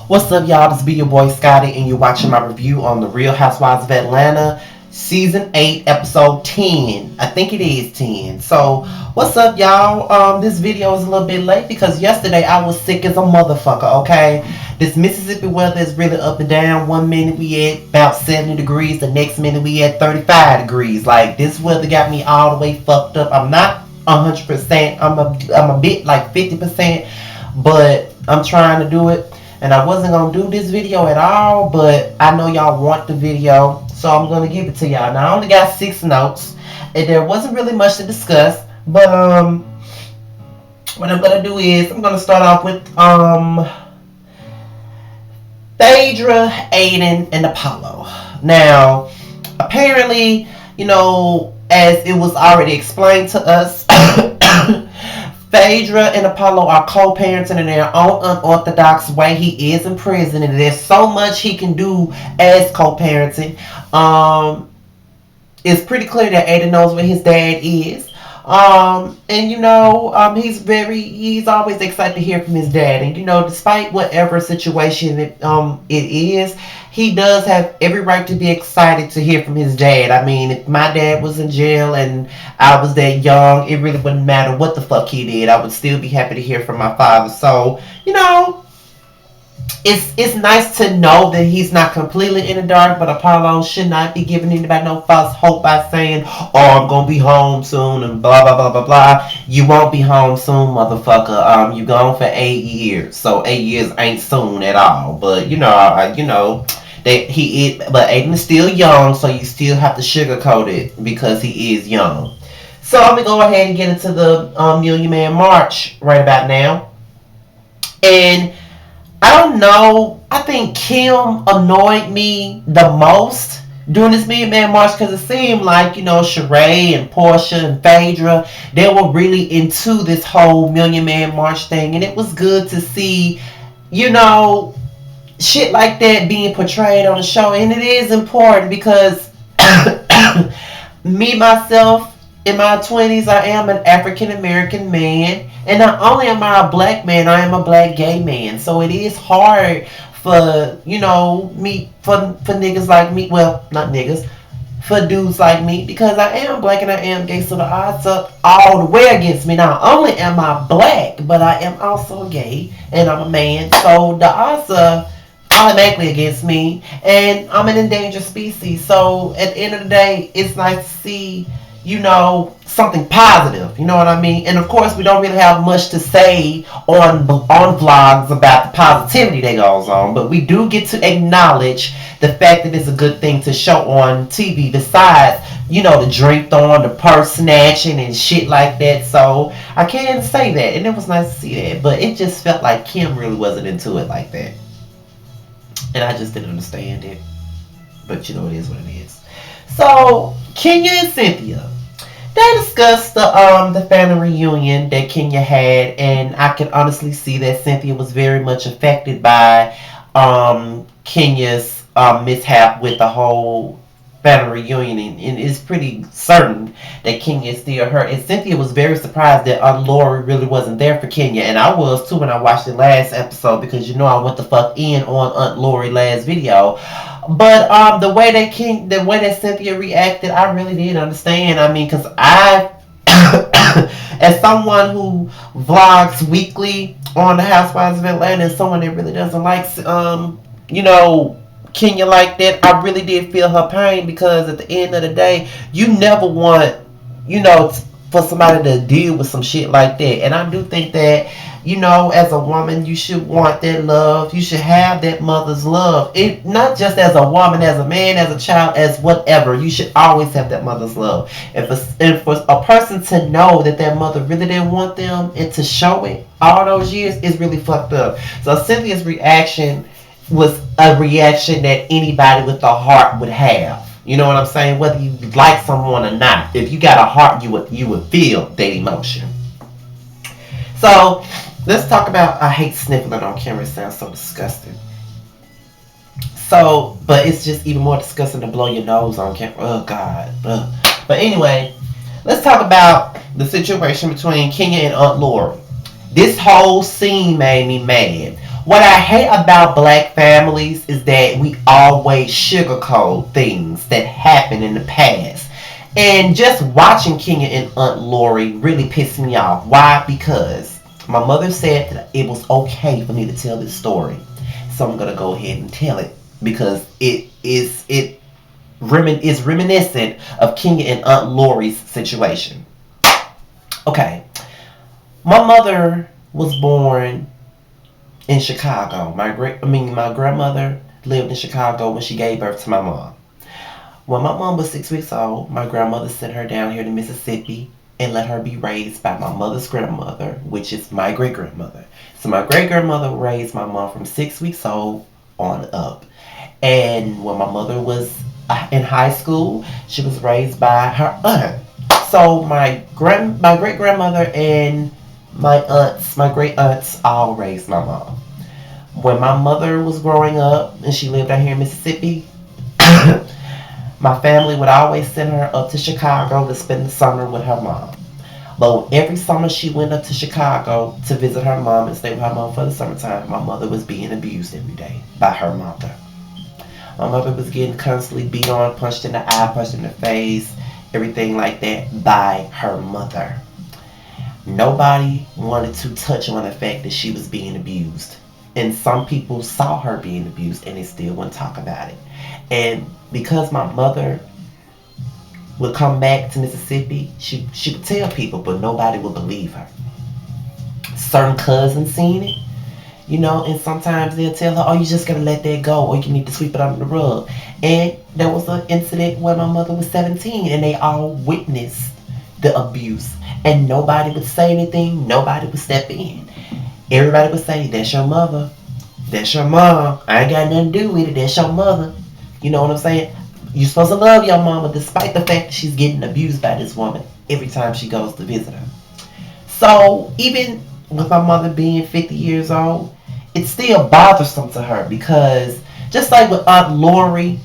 What's up, y'all? This be your boy Scotty, and you're watching my review on The Real Housewives of Atlanta, Season 8, Episode 10. I think it is 10. So, what's up, y'all? This video is a little bit late because yesterday I was sick as a motherfucker, okay? This Mississippi weather is really up and down. One minute we at about 70 degrees, the next minute we at 35 degrees. Like, this weather got me all the way fucked up. I'm not 100%. I'm a bit like 50%, but I'm trying to do it. And I wasn't going to do this video at all, but I know y'all want the video, so I'm going to give it to y'all. Now, I only got 6 notes, and there wasn't really much to discuss, but what I'm going to do is, I'm going to start off with Phaedra, Aiden, and Apollo. Now, apparently, as it was already explained to us, Phaedra and Apollo are co-parenting in their own unorthodox way. He is in prison, and there's so much he can do as co-parenting. It's pretty clear that Aiden knows where his dad is. He's always excited to hear from his dad. And, despite whatever situation it is, he does have every right to be excited to hear from his dad. I mean, if my dad was in jail and I was that young, it really wouldn't matter what the fuck he did. I would still be happy to hear from my father. So, it's nice to know that he's not completely in the dark, but Apollo should not be giving anybody no false hope by saying, oh, I'm going to be home soon and blah, blah, blah, blah, blah. You won't be home soon, motherfucker. You gone for 8 years. So 8 years ain't soon at all. But, but Aiden is still young, so you still have to sugarcoat it because he is young. So I'm going to go ahead and get into the Million Man March right about now. And I don't know. I think Kim annoyed me the most during this Million Man March because it seemed like, Sheree and Portia and Phaedra, they were really into this whole Million Man March thing. And it was good to see, shit like that being portrayed on the show. And it is important because me, myself, in my 20s, I am an African American man. And not only am I a black man, I am a black gay man. So it is hard for, me, for niggas like me. Well, not niggas. For dudes like me. Because I am black and I am gay. So the odds are all the way against me. Not only am I black, but I am also gay. And I'm a man. So the odds are automatically against me. And I'm an endangered species. So at the end of the day, it's nice to see something positive, you know what I mean? And of course, we don't really have much to say on vlogs about the positivity that goes on, but we do get to acknowledge the fact that it's a good thing to show on TV besides, the drink throwing, the purse snatching and shit like that. So I can say that, and it was nice to see that, but it just felt like Kim really wasn't into it like that. And I just didn't understand it. But it is what it is. So, Kenya and Cynthia, they discussed the family reunion that Kenya had, and I can honestly see that Cynthia was very much affected by Kenya's mishap with the whole family reunion, and it's pretty certain that Kenya is still hurt. And Cynthia was very surprised that Aunt Lori really wasn't there for Kenya, and I was too when I watched the last episode because I went the fuck in on Aunt Lori last video. But the way that Cynthia reacted, I really didn't understand. I mean, because I, as someone who vlogs weekly on the Housewives of Atlanta, and someone that really doesn't like, Kenya like that, I really did feel her pain because at the end of the day, you never want, for somebody to deal with some shit like that. And I do think that, as a woman, you should want that love. You should have that mother's love. It not just as a woman, as a man, as a child, as whatever. You should always have that mother's love. And for a person to know that their mother really didn't want them and to show it all those years is really fucked up. So Cynthia's reaction was a reaction that anybody with a heart would have. You know what I'm saying? Whether you like someone or not, if you got a heart, you would feel that emotion. So let's talk about. I hate sniffling on camera. It sounds so disgusting. So, but it's just even more disgusting to blow your nose on camera. Oh God. Ugh. But anyway, let's talk about the situation between Kenya and Aunt Lori. This whole scene made me mad. What I hate about black families is that we always sugarcoat things that happened in the past. And just watching Kenya and Aunt Lori really pissed me off. Why? Because my mother said that it was okay for me to tell this story. So I'm gonna go ahead and tell it because is reminiscent of Kenya and Aunt Lori's situation. Okay, my mother was born in Chicago. My grandmother lived in Chicago when she gave birth to my mom. When my mom was 6 weeks old, my grandmother sent her down here to Mississippi and let her be raised by my mother's grandmother, which is my great grandmother. So my great grandmother raised my mom from 6 weeks old on up. And when my mother was in high school, she was raised by her aunt. So my great grandmother and my great aunts, all raised my mom. When my mother was growing up and she lived out here in Mississippi, my family would always send her up to Chicago to spend the summer with her mom. But every summer she went up to Chicago to visit her mom and stay with her mom for the summertime, my mother was being abused every day by her mother. My mother was getting constantly beat on, punched in the eye, punched in the face, everything like that by her mother. Nobody wanted to touch on the fact that she was being abused. And some people saw her being abused and they still wouldn't talk about it. And because my mother would come back to Mississippi, she would tell people, but nobody would believe her. Certain cousins seen it, and sometimes they'll tell her, oh, you just gotta let that go, or you need to sweep it under the rug. And there was an incident where my mother was 17 and they all witnessed the abuse. And nobody would say anything, nobody would step in. Everybody would say, that's your mother. That's your mom. I ain't got nothing to do with it. That's your mother. You know what I'm saying? You're supposed to love your mama despite the fact that she's getting abused by this woman every time she goes to visit her. So even with my mother being 50 years old, it's still bothersome to her because just like with Aunt Lori,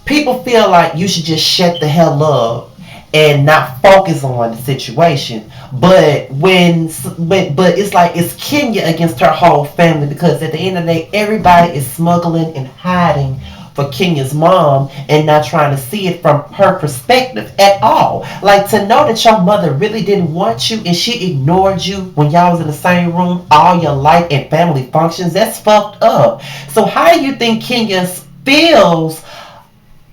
people feel like you should just shut the hell up and not focus on the situation. But it's like it's Kenya against her whole family because at the end of the day, everybody is smuggling and hiding for Kenya's mom and not trying to see it from her perspective at all. Like to know that your mother really didn't want you and she ignored you when y'all was in the same room all your life and family functions, that's fucked up. So how do you think Kenya feels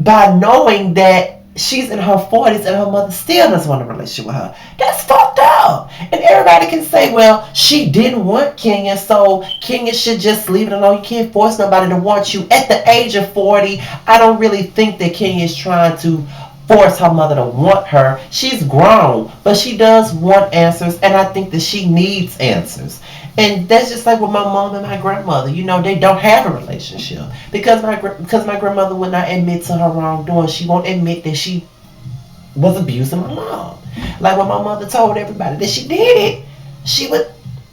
by knowing that she's in her 40s and her mother still doesn't want a relationship with her? That's fucked up. And everybody can say, well, she didn't want Kenya, so Kenya should just leave it alone. You can't force nobody to want you. At the age of 40, I don't really think that Kenya is trying to force her mother to want her. She's grown, but she does want answers, and I think that she needs answers. And that's just like with my mom and my grandmother. They don't have a relationship because my grandmother would not admit to her wrongdoing. She won't admit that she was abusing my mom. Like when my mother told everybody that she did it, she would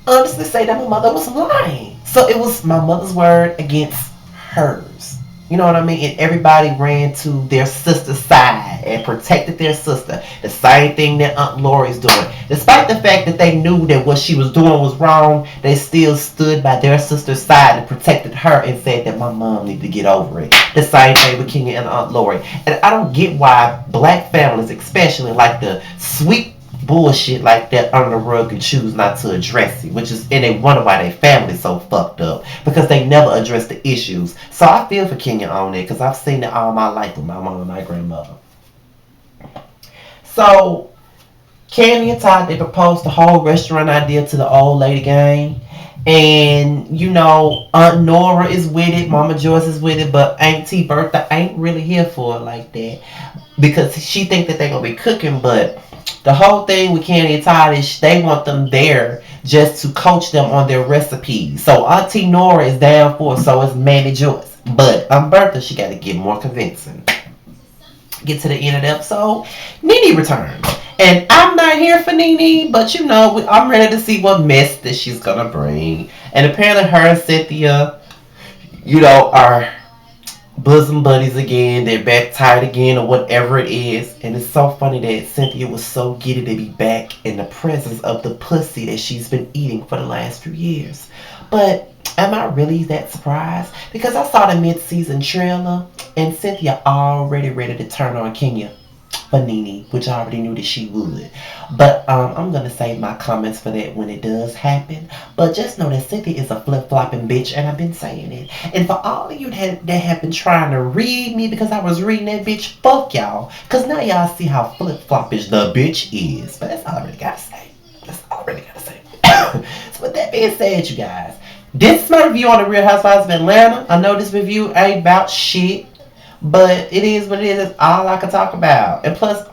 honestly say that my mother was lying. So it was my mother's word against hers. You know what I mean? And everybody ran to their sister's side and protected their sister. The same thing that Aunt Lori's doing. Despite the fact that they knew that what she was doing was wrong, they still stood by their sister's side and protected her and said that my mom needed to get over it. The same thing with Kenya and Aunt Lori. And I don't get why black families especially like to sweep bullshit like that under the rug and choose not to address it, and they wonder why their family's so fucked up because they never address the issues. So I feel for Kenya on it because I've seen it all my life with my mom and my grandmother. So Kandi and Todd, they proposed the whole restaurant idea to the old lady gang. And Aunt Nora is with it, Mama Joyce is with it, but Auntie Bertha ain't really here for it like that because she think that they're gonna be cooking. But the whole thing with Kandi and Todd is they want them there just to coach them on their recipes. So Auntie Nora is down for it, so is Mammy Joyce. But Aunt Bertha, she got to get more convincing. Get to the end of the episode, Nene returns. And I'm not here for Nene, but I'm ready to see what mess that she's going to bring. And apparently her and Cynthia, are bosom buddies again. They're back tight again or whatever it is. And it's so funny that Cynthia was so giddy to be back in the presence of the pussy that she's been eating for the last few years. But am I really that surprised? Because I saw the mid-season trailer and Cynthia already ready to turn on Kenya for Nene, which I already knew that she would. But I'm gonna save my comments for that when it does happen. But just know that Cynthia is a flip-flopping bitch, and I've been saying it. And for all of you that have been trying to read me because I was reading that bitch, fuck y'all. Cause now y'all see how flip-floppish the bitch is. But that's all I really gotta say. That's all I really gotta say. So with that being said, you guys, this is my review on the Real Housewives of Atlanta. I know this review ain't about shit, but it is what it is. It's all I can talk about. And plus,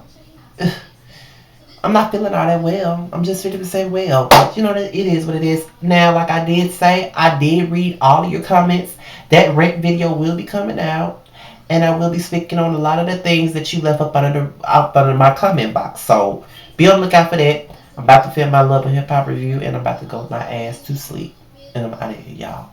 I'm not feeling all that well. I'm just 50% well. But you know, it is what it is. Now, like I did say, I did read all of your comments. That rec video will be coming out. And I will be speaking on a lot of the things that you left up under my comment box. So be on the lookout for that. I'm about to film my Love and Hip Hop review, and I'm about to go my ass to sleep. And I'm out of here, y'all.